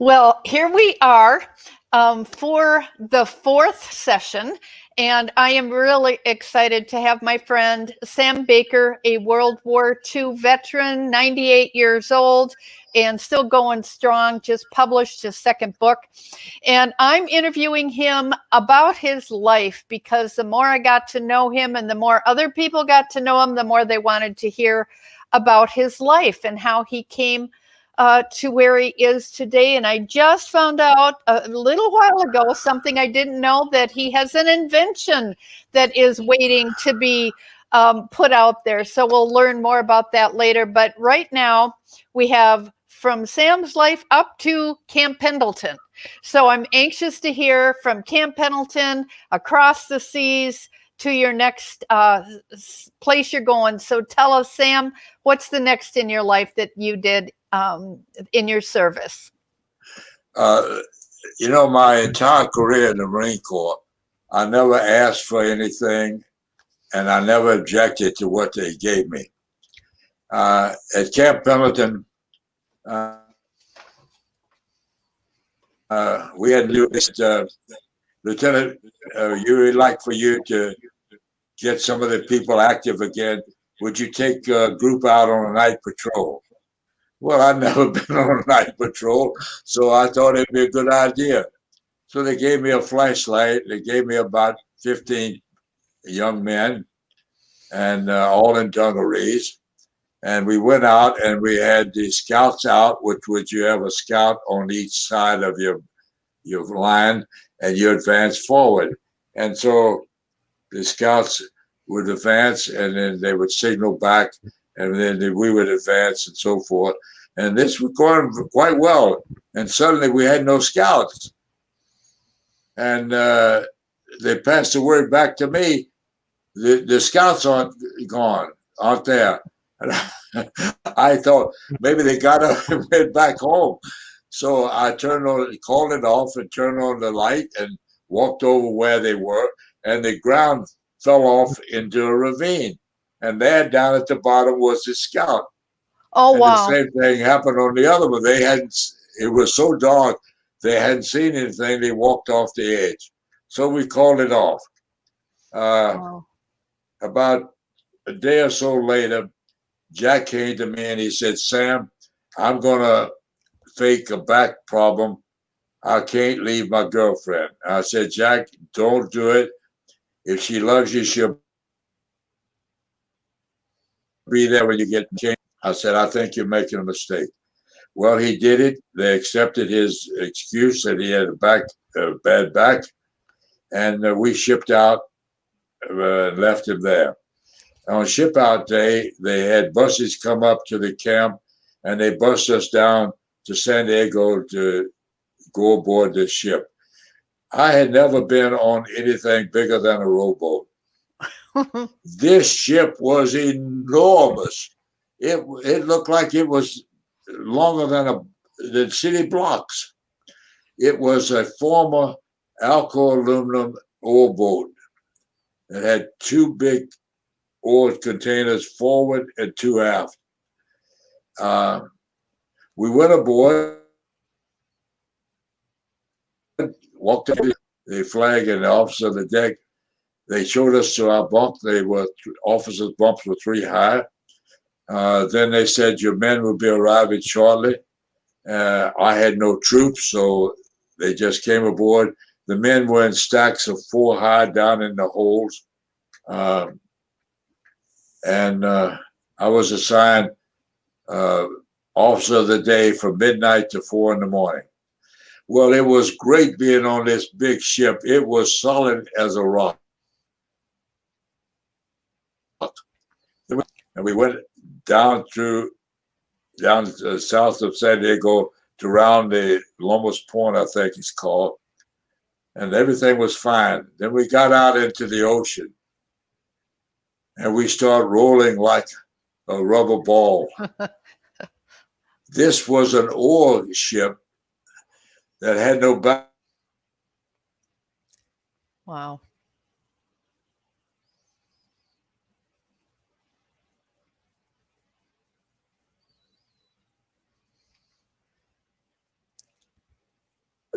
Well, here we are for the fourth session, and I am really excited to have my friend Sam Baker, a World War II veteran, 98 years old, and still going strong, just published his second book. And I'm interviewing him about his life because the more I got to know him and the more other people got to know him, the more they wanted to hear about his life and how he came to where he is today. And I just found out a little while ago something I didn't know, that he has an invention that is waiting to be put out there. So we'll learn more about that later. But right now, we have from Sam's life up to Camp Pendleton. So I'm anxious to hear from Camp Pendleton across the seas to your next place you're going. So tell us, Sam, what's the next in your life that you did in your service? Uh, my entire career in the Marine Corps, I never asked for anything and I never objected to what they gave me. At Camp Pendleton, we had new Lieutenant, you would like for you to get some of the people active again. Would you take a group out on a night patrol? Well, I've never been on a night patrol, so I thought it'd be a good idea. So they gave me a flashlight. They gave me about 15 young men, and all in dungarees. And we went out and we had the scouts out, which would you have a scout on each side of your line, and you advance forward. And so the scouts would advance, and then they would signal back, and then we would advance, and so forth. And this was going quite well. And suddenly we had no scouts. And they passed the word back to me. The scouts aren't gone, aren't there? And I thought maybe they got up and went back home. So I called it off and turned on the light and walked over where they were. And the ground fell off into a ravine. And there down at the bottom was the scout. Oh, And the wow. same thing happened on the other one. It was so dark, they hadn't seen anything. They walked off the edge. So we called it off. Wow. About a day or so later, Jack came to me and he said, Sam, I'm going to fake a back problem. I can't leave my girlfriend. I said, Jack, don't do it. If she loves you, she'll be there when you get changed. I said, I think you're making a mistake. Well, he did it. They accepted his excuse that he had a bad back, and we shipped out and left him there. On ship out day, they had buses come up to the camp, and they bussed us down to San Diego to go aboard the ship. I had never been on anything bigger than a rowboat. This ship was enormous. It looked like it was longer than city blocks. It was a former Alco aluminum ore boat. It had two big ore containers forward and two aft. We went aboard, walked up the flag and the officer of the deck. They showed us to our bunk. Officers' bunks were 3 high. Then they said your men will be arriving shortly. I had no troops, so they just came aboard. The men were in stacks of 4 high down in the holes. And I was assigned officer of the day from midnight to 4 in the morning. Well, it was great being on this big ship. It was solid as a rock. And we went down south of San Diego to round the Lomas Point, I think it's called. And everything was fine. Then we got out into the ocean and we started rolling like a rubber ball. This was an ore ship that had no back. Wow.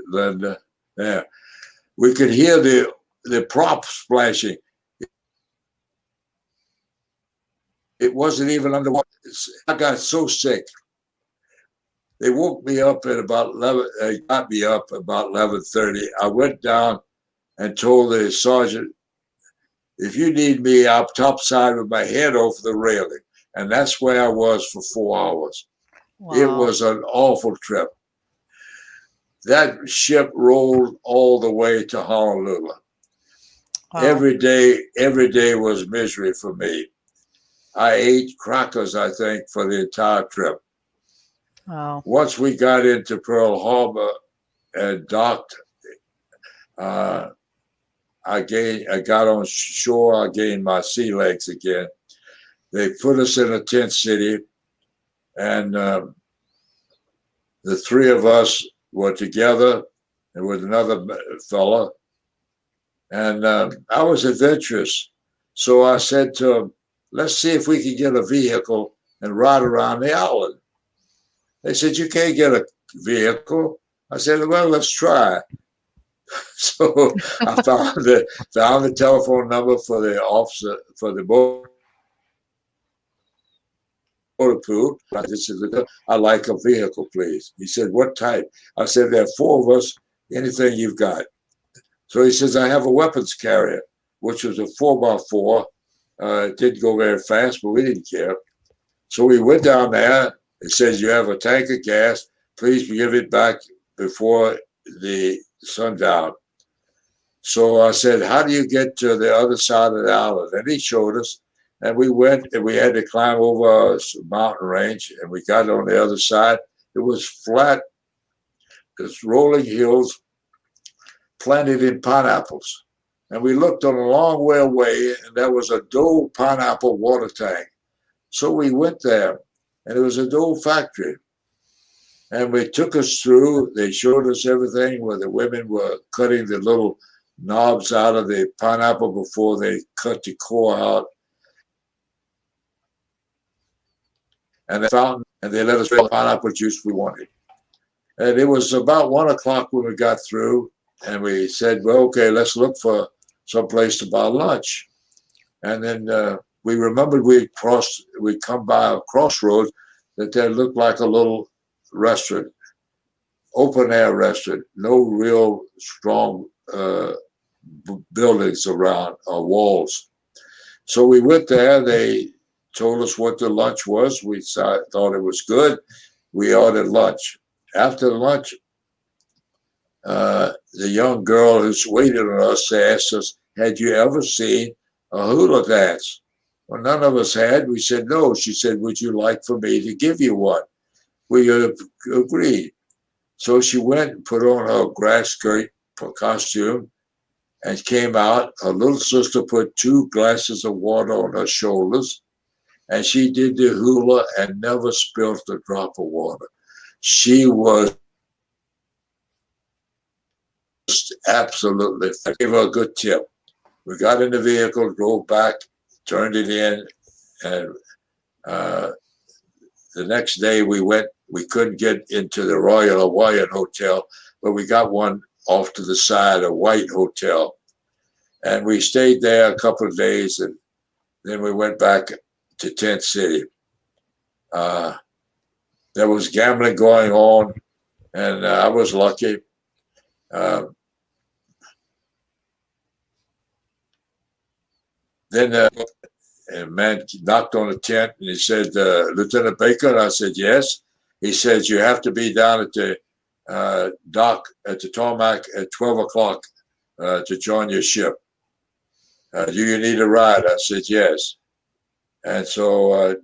Linda. Yeah, we could hear the prop splashing. It wasn't even underwater. I got so sick. They woke me up at about 11. Got me up about 11:30. I went down and told the sergeant, "If you need me, I'm topside with my head over the railing." And that's where I was for 4 hours. Wow. It was an awful trip. That ship rolled all the way to Honolulu. Wow. Every day was misery for me. I ate crackers, I think, for the entire trip. Wow. Once we got into Pearl Harbor and docked, I got on shore. I gained my sea legs again. They put us in a tent city, and the three of us were together and with another fella. And I was adventurous. So I said to him, "Let's see if we can get a vehicle and ride around the island." They said, "You can't get a vehicle." I said, "Well, let's try." So I found the telephone number for the officer for the motor pool. I said, "I'd like a vehicle, please." He said, "What type?" I said, "There are four of us. Anything you've got." So he says, "I have a weapons carrier," which was a 4x4. It didn't go very fast, but we didn't care. So we went down there. It says, "You have a tank of gas. Please give it back before the sundown." So I said, "How do you get to the other side of the island?" And he showed us. And we went and we had to climb over a mountain range, and we got on the other side. It was flat, it's rolling hills planted in pineapples. And we looked on a long way away, and there was a Dole pineapple water tank. So we went there, and it was a Dole factory. And they took us through. They showed us everything where the women were cutting the little knobs out of the pineapple before they cut the core out. And they fountain, and they let us drink the pineapple juice we wanted. And it was about 1 o'clock when we got through, and we said, "Well, okay, let's look for some place to buy lunch." And then we remembered we'd come by a crossroads that looked like a little restaurant, open air restaurant, no real strong buildings around or walls. So we went there. They told us what the lunch was. We thought it was good. We ordered lunch. After lunch, the young girl who's waited on us asked us, "Had you ever seen a hula dance?" Well, none of us had. We said no. She said, "Would you like for me to give you one?" We agreed. So she went and put on her grass skirt costume and came out. Her little sister put 2 glasses of water on her shoulders, and she did the hula and never spilled a drop of water. She was absolutely, I gave her a good tip. We got in the vehicle, drove back, turned it in, and the next day we couldn't get into the Royal Hawaiian Hotel, but we got one off to the side, a white hotel. And we stayed there a couple of days, and then we went back to Tent City. There was gambling going on, and I was lucky. Then a man knocked on the tent, and he said, "Lieutenant Baker?" And I said, "Yes." He said, "You have to be down at the dock at the tarmac at 12 o'clock to join your ship. Do you need a ride?" I said, "Yes." And so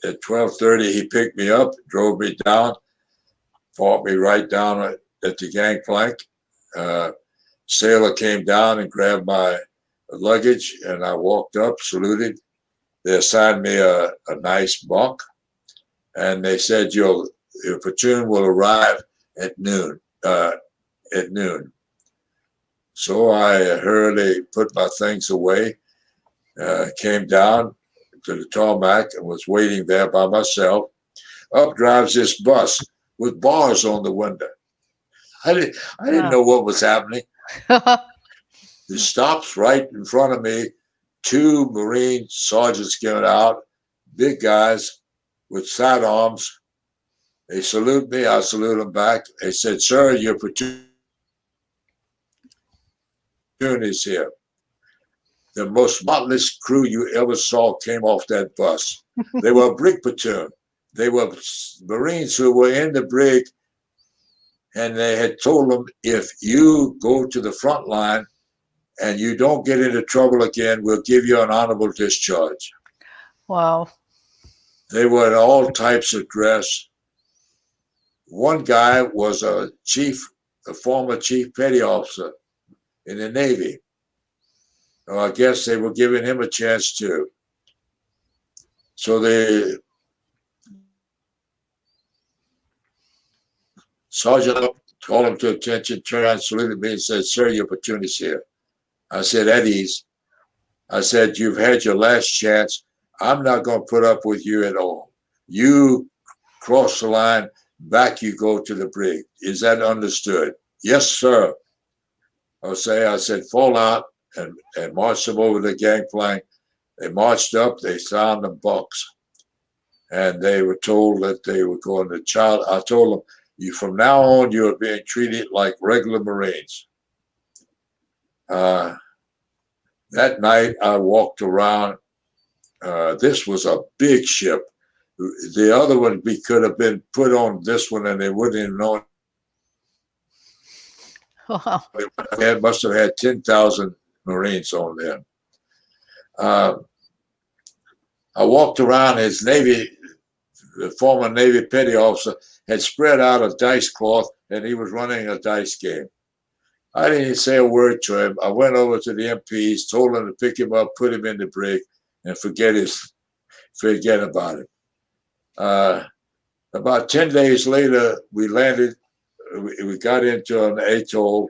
at 12:30, he picked me up, drove me down, brought me right down at the gangplank. Sailor came down and grabbed my luggage, and I walked up, saluted. They assigned me a nice bunk, and they said, your platoon will arrive at noon. So I hurriedly put my things away, came down to the tarmac and was waiting there by myself. Up drives this bus with bars on the window. I didn't know what was happening. He stops right in front of me. Two Marine sergeants came out, big guys with sidearms. They salute me. I salute them back. They said, "Sir, your platoon is here." The most spotless crew you ever saw came off that bus. They were a brig platoon. They were Marines who were in the brig, and they had told them, if you go to the front line and you don't get into trouble again, we'll give you an honorable discharge. Wow. They were in all types of dress. One guy was a former chief petty officer in the Navy. So I guess they were giving him a chance too. So the sergeant called him to attention, turned around, saluted me, and said, "Sir, your platoon is here." I said, "At ease." I said, "You've had your last chance. I'm not going to put up with you at all. You cross the line, back you go to the brig. Is that understood?" "Yes, sir." I said, "Fall out," and marched them over the gangplank. They marched up, they found the bunks. And they were told that they were going to child. I told them, from now on, you're being treated like regular Marines. That night, I walked around. This was a big ship. The other one could have been put on this one, and they wouldn't have known. Wow. It must have had 10,000 Marines on there. I walked around. The former Navy petty officer, had spread out a dice cloth, and he was running a dice game. I didn't say a word to him. I went over to the MPs, told them to pick him up, put him in the brig, and forget about it. About 10 days later, we landed. We got into an atoll,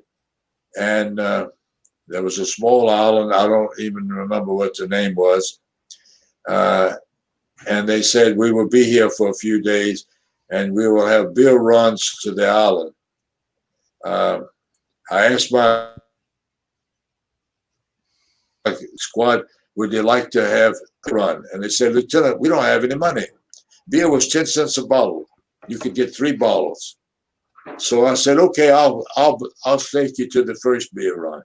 and there was a small island. I don't even remember what the name was. And they said we will be here for a few days, and we will have beer runs to the island. I asked my squad, would you like to have a run? And they said, "Lieutenant, we don't have any money." Beer was 10 cents a bottle. You could get 3 bottles. So I said, "Okay, I'll take you to the first beer run."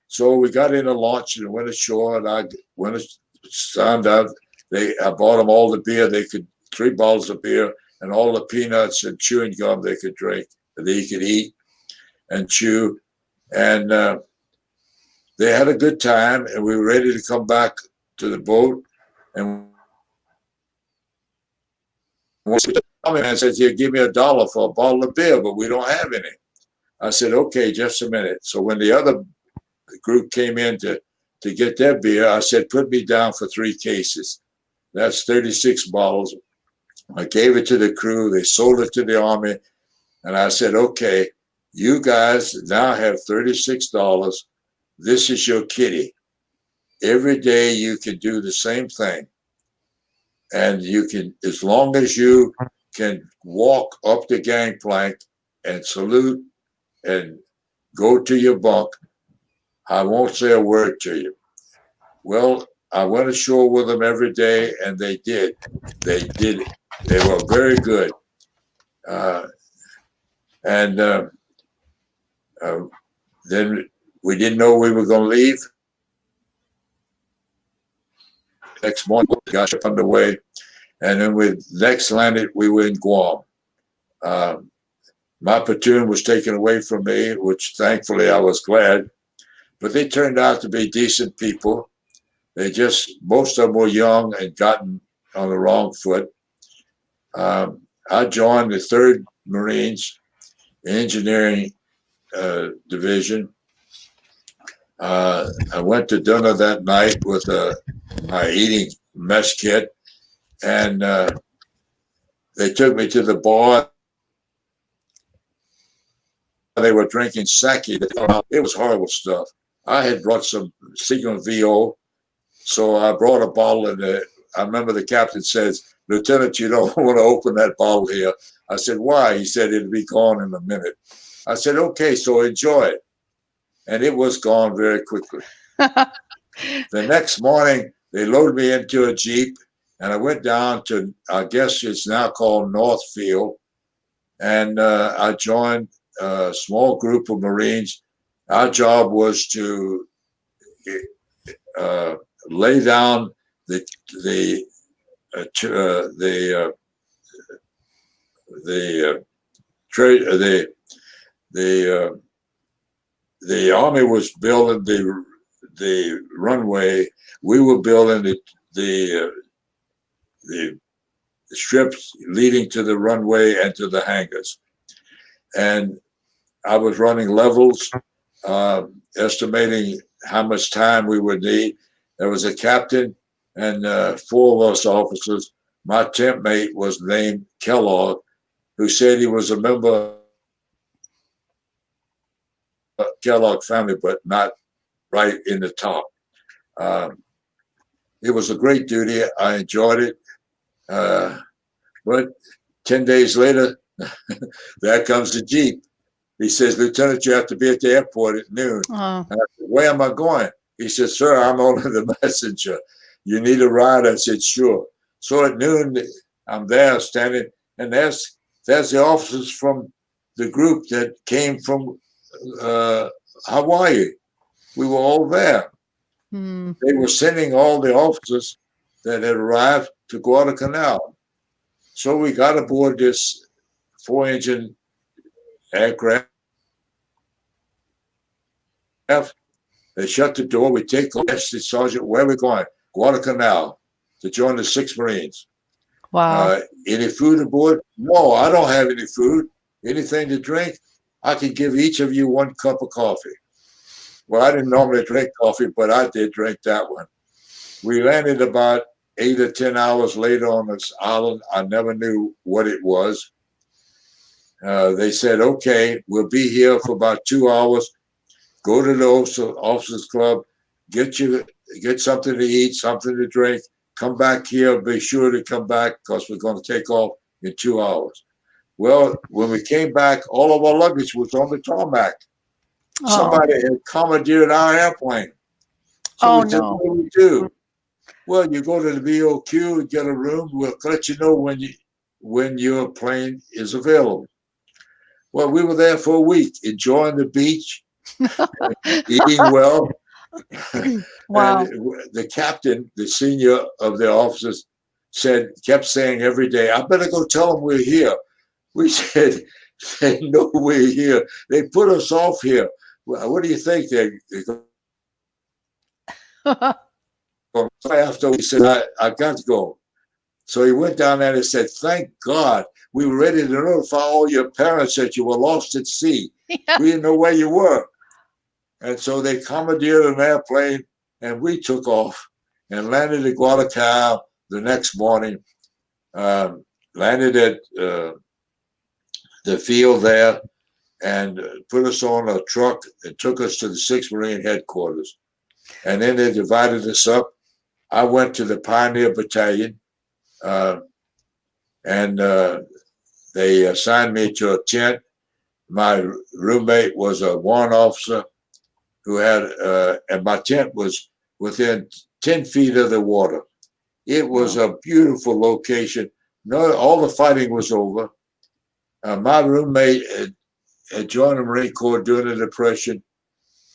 So we got in a launch and went ashore, and I went signed up. I bought them all the beer they could, 3 bottles of beer, and all the peanuts and chewing gum they could drink, that they could eat and chew. And they had a good time, and we were ready to come back to the boat. And the man says, "Here, give me $1 for a bottle of beer, but we don't have any." I said, "Okay, just a minute." So when the other group came in to get their beer, I said, "Put me down for 3 cases. That's 36 bottles. I gave it to the crew. They sold it to the Army. And I said, "Okay, you guys now have $36. This is your kitty. Every day you can do the same thing. And you can, as long as you can walk up the gangplank and salute and go to your bunk, I won't say a word to you." Well, I went ashore with them every day, and they did. They did it. They were very good. And then we didn't know we were going to leave. Next morning, we got underway. And then we next landed, we were in Guam. My platoon was taken away from me, which thankfully I was glad. But they turned out to be decent people. Most of them were young and gotten on the wrong foot. I joined the 3rd Marines Engineering Division. I went to dinner that night with my eating mess kit, and they took me to the bar. They were drinking sake. It was horrible stuff. I had brought some Seagram VO, so I brought a bottle, and I remember the captain says, "Lieutenant, you don't want to open that bottle here." I said, "Why?" He said, "It'll be gone in a minute." I said, okay, so enjoy it. And it was gone very quickly. The next morning, they loaded me into a Jeep, and I went down to, I guess it's now called Northfield, and I joined a small group of Marines. Our job was to lay down the the the the the army was building the runway. We were building the strips leading to the runway and to the hangars. And I was running levels, estimating how much time we would need. There was a captain and four of us officers. My tent mate was named Kellogg, who said he was a member of the Kellogg family, but not right in the top. It was a great duty. I enjoyed it. But 10 days later, there comes the Jeep. He says, Lieutenant, you have to be at the airport at noon. Oh. And I said, where am I going? He said, sir, I'm only the messenger. You need a ride? I said, sure. So at noon, I'm there standing, and there's the officers from the group that came from Hawaii. We were all there. They were sending all the officers that had arrived to Guadalcanal. So we got aboard this 4-engine aircraft. They shut the door. We take off. Asked the sergeant, where are we going? Guadalcanal to join the 6th Marines. Wow. Any food aboard? No, I don't have any food. Anything to drink? I can give each of you 1 cup of coffee. Well, I didn't normally drink coffee, but I did drink that one. We landed about 8 or 10 hours later on this island. I never knew what it was. They said, okay, we'll be here for about 2 hours. Go to the officers club, get something to eat, something to drink, come back here, be sure to come back because we're going to take off in 2 hours. Well, when we came back, all of our luggage was on the tarmac. Somebody had commandeered our airplane. So we said, what do we do? Well, you go to the BOQ, get a room. We'll let you know when your plane is available. Well, we were there for a week, enjoying the beach, eating well. Wow. And the captain, the senior of the officers, kept saying every day, I better go tell them we're here. We said, they know we're here. They put us off here. Well, what do you think? After we said, I got to go. So he went down there and said, thank God we were ready to notify all your parents that you were lost at sea. Yeah. We didn't know where you were. And so they commandeered an airplane, and we took off and landed at Guadalcanal the next morning. Landed at the field there and put us on a truck and took us to the 6th Marine headquarters. And then they divided us up. I went to the Pioneer Battalion, and they assigned me to a tent. My roommate was a warrant officer who had, and my tent was within 10 feet of the water. It was a beautiful location. No, all the fighting was over. My roommate had joined the Marine Corps during the Depression,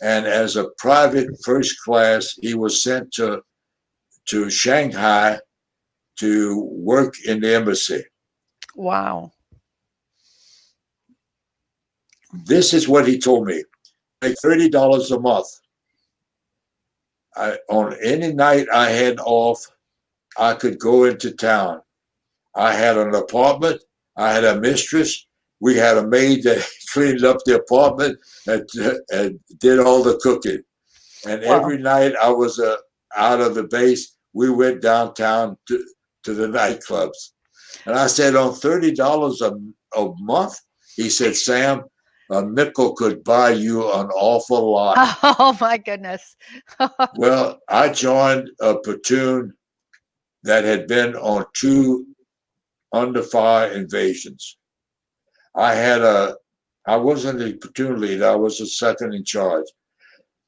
and as a private first class, he was sent to Shanghai to work in the embassy. Wow. This is what he told me. Make $30 a month. On any night I had off, I could go into town. I had an apartment. I had a mistress. We had a maid that cleaned up the apartment and did all the cooking. And every night I was out of the base, we went downtown to the nightclubs. And I said, on $30 a month, he said, Sam, a nickel could buy you an awful lot. Oh my goodness. Well, I joined a platoon that had been on 2 under fire invasions. I I wasn't the platoon leader. I was the second in charge.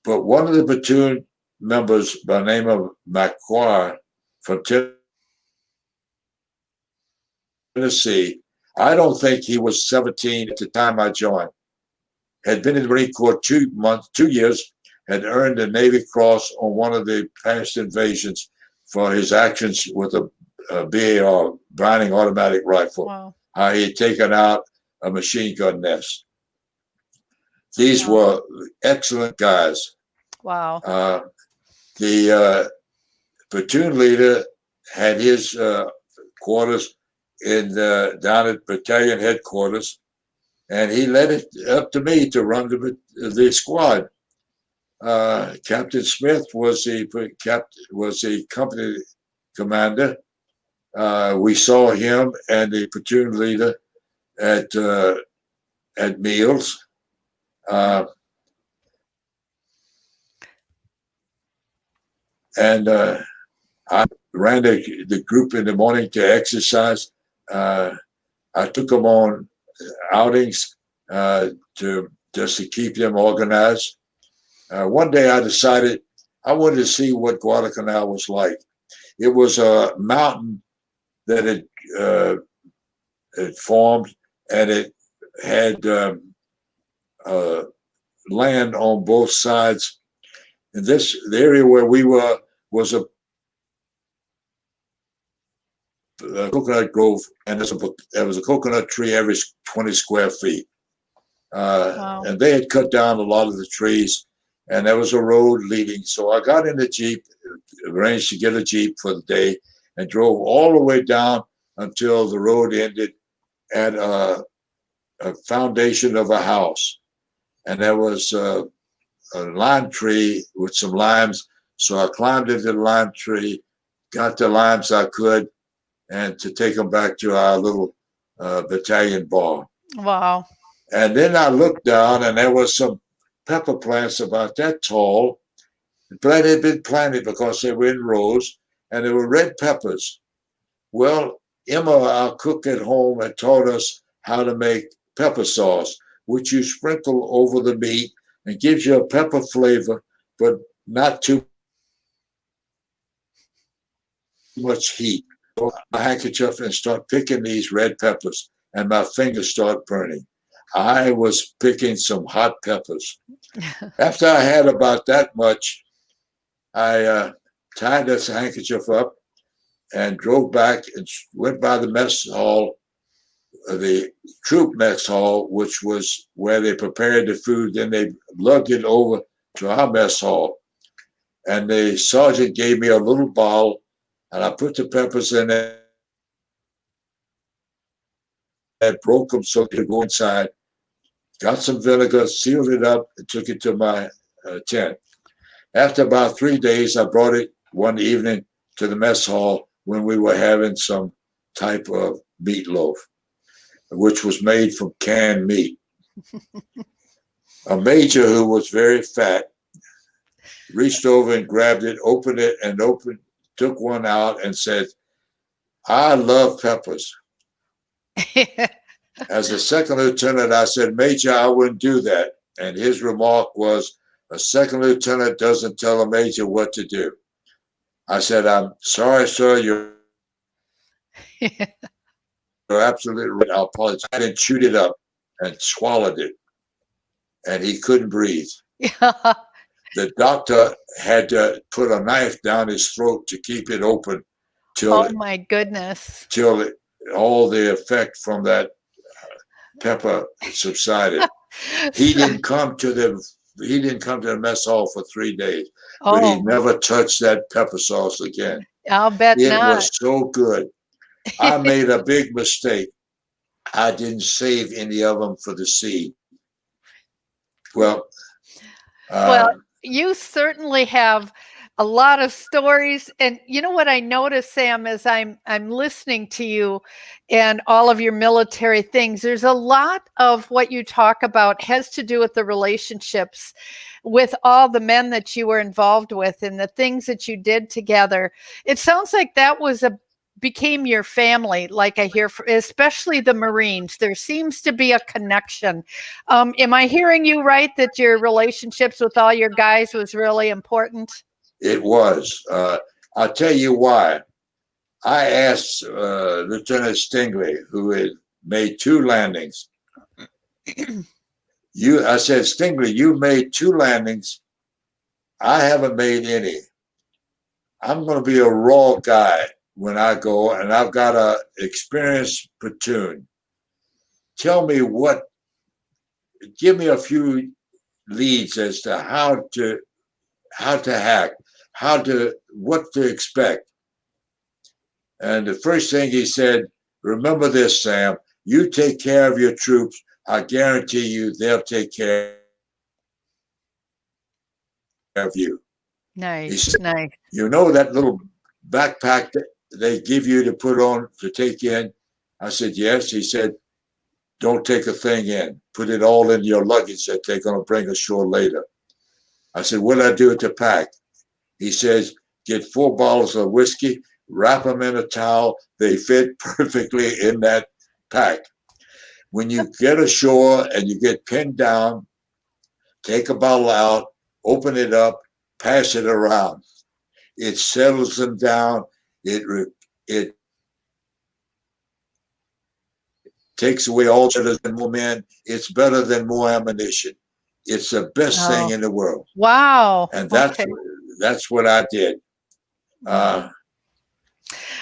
But one of the platoon members by the name of McQuarrie from Tennessee, I don't think he was 17 at the time I joined, had been in the Marine Corps 2 years, had earned a Navy Cross on one of the past invasions for his actions with a BAR, Browning automatic rifle. Wow. How he had taken out a machine gun nest. These Wow. were excellent guys. Wow. The platoon leader had his quarters down at battalion headquarters, and he led it up to me to run the squad. Captain Smith was the company commander. We saw him and the platoon leader at meals. And I ran the group in the morning to exercise. I took them on outings to just to keep them organized. One day I decided I wanted to see what Guadalcanal was like. It was a mountain that had formed, and it had land on both sides. And the area where we were was a coconut grove, and there was a coconut tree every 20 square feet. Wow. And they had cut down a lot of the trees, and there was a road leading. So I got in the Jeep, arranged to get a Jeep for the day, and drove all the way down until the road ended at a foundation of a house. And there was a lime tree with some limes. So I climbed into the lime tree, got the limes I could, and to take them back to our little battalion bar. Wow. And then I looked down, and there was some pepper plants about that tall. They had been planted because they were in rows, and they were red peppers. Well, Emma, our cook at home, had taught us how to make pepper sauce, which you sprinkle over the meat and gives you a pepper flavor, but not too much heat. So I handkerchief and start picking these red peppers, and my fingers start burning. I was picking some hot peppers. After I had about that much, I tied this handkerchief up and drove back and went by the mess hall, the troop mess hall, which was where they prepared the food. Then they lugged it over to our mess hall. And the sergeant gave me a little bowl, and I put the peppers in there, broke them so they could go inside, got some vinegar, sealed it up, and took it to my tent. After about 3 days, I brought it one evening to the mess hall when we were having some type of meatloaf, which was made from canned meat. A major who was very fat reached over and grabbed it, opened it, and took one out and said, "I love peppers." As a second lieutenant, I said, "Major, I wouldn't do that." And his remark was, "A second lieutenant doesn't tell a major what to do." I said, "I'm sorry, sir. You're absolutely right. I'll apologize." I then chewed it up and swallowed it, and he couldn't breathe. The doctor had to put a knife down his throat to keep it open Oh my goodness. till all the effect from that pepper subsided. He didn't come to the mess hall for 3 days, but he Oh, never touched that pepper sauce again. I'll bet It not. was so good. I made a big mistake. I didn't save any of them for the seed. Well, Well, you certainly have a lot of stories, and you know what I noticed, Sam, as I'm listening to you and all of your military things. There's a lot of what you talk about has to do with the relationships with all the men that you were involved with and the things that you did together. It sounds like that was a became your family, like I hear, especially the Marines. There seems to be a connection. Am I hearing you right that your relationships with all your guys was really important? It was. I'll tell you why. I asked Lieutenant Stingley, who had made 2 landings. I said, Stingley, you made 2 landings. I haven't made any. I'm going to be a raw guy when I go, and I've got a experienced platoon. Tell me give me a few leads as to how to hack, what to expect. And the first thing he said, remember this, Sam, you take care of your troops. I guarantee you they'll take care of you. He Nice, said, nice. you know that little backpack that they give you to put on to take in? I said, yes. He said, don't take a thing in. Put it all in your luggage that they're going to bring ashore later. I said, what do I do with the pack? He says, get 4 bottles of whiskey, wrap them in a towel. They fit perfectly in that pack. When you get ashore and you get pinned down, take a bottle out, open it up, pass it around. It settles them down. It takes away all better than more men. It's better than more ammunition. It's the best thing in the world. Wow. And that's what I did.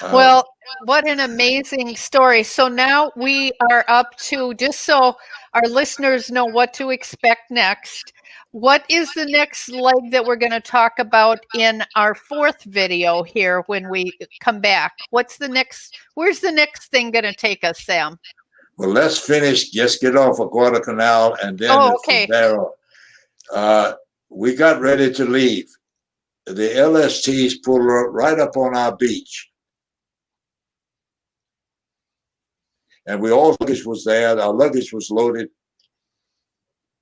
Well, what an amazing story. So now we are up to, just so our listeners know what to expect next, what is the next leg that we're going to talk about in our 4th video here when we come back? Where's the next thing going to take us, Sam? Well, let's finish. Just get off of Guadalcanal, and then okay. from there, we got ready to leave. The LSTs pulled right up on our beach. And all luggage was there. Our luggage was loaded.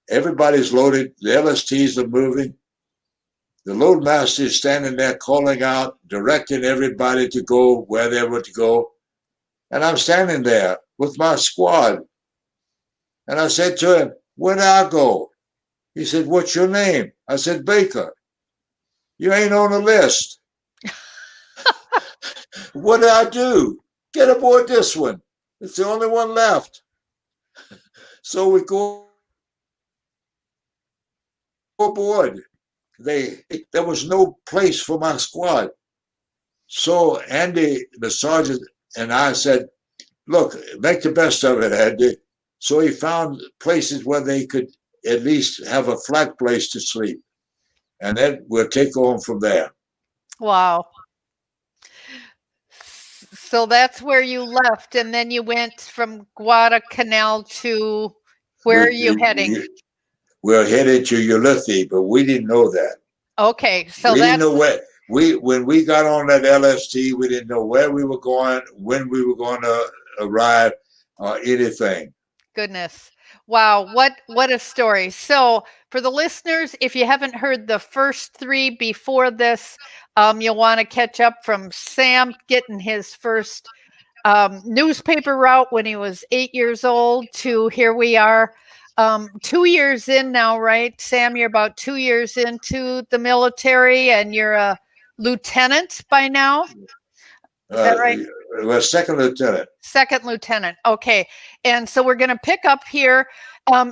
Everybody's loaded. The LSTs are moving. The loadmaster is standing there calling out, directing everybody to go where they were to go. And I'm standing there with my squad. And I said to him, where do I go? He said, what's your name? I said, Baker. You ain't on the list. What do I do? Get aboard this one. It's the only one left. So we go aboard. There was no place for my squad. So Andy, the sergeant, and I said, look, make the best of it, Andy. So he found places where they could at least have a flat place to sleep. And then we'll take on from there. Wow. So that's where you left, and then you went from Guadalcanal to where are you heading? We're headed to Ulithi, but we didn't know that. Okay, so we didn't know where when we got on that LST, we didn't know where we were going, when we were going to arrive, or anything. Goodness. Wow, what a story. So for the listeners, if you haven't heard the first 3 before this, you'll want to catch up from Sam getting his first newspaper route when he was 8 years old to here we are 2 years in now, right? Sam, you're about 2 years into the military and you're a lieutenant by now. Is that right? Well, second lieutenant. Second lieutenant. Okay. And so we're going to pick up here.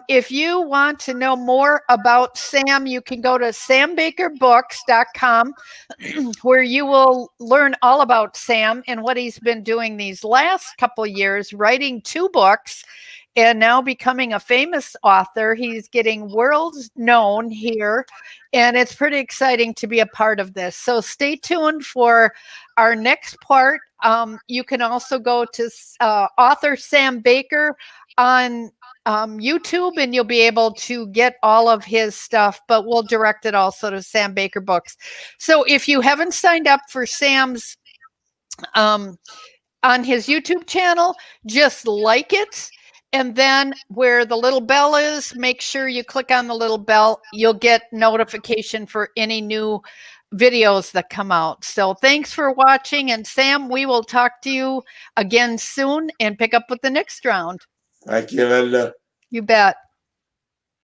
If you want to know more about Sam, you can go to sambakerbooks.com where you will learn all about Sam and what he's been doing these last couple years, writing 2 books and now becoming a famous author. He's getting world known here, and it's pretty exciting to be a part of this. So stay tuned for our next part. You can also go to author Sam Baker on YouTube, and you'll be able to get all of his stuff, but we'll direct it also to Sam Baker Books. So if you haven't signed up for Sam's on his YouTube channel, just like it. And then where the little bell is, make sure you click on the little bell. You'll get notification for any new videos that come out. So thanks for watching. And Sam, we will talk to you again soon and pick up with the next round. Thank you, Linda. You bet.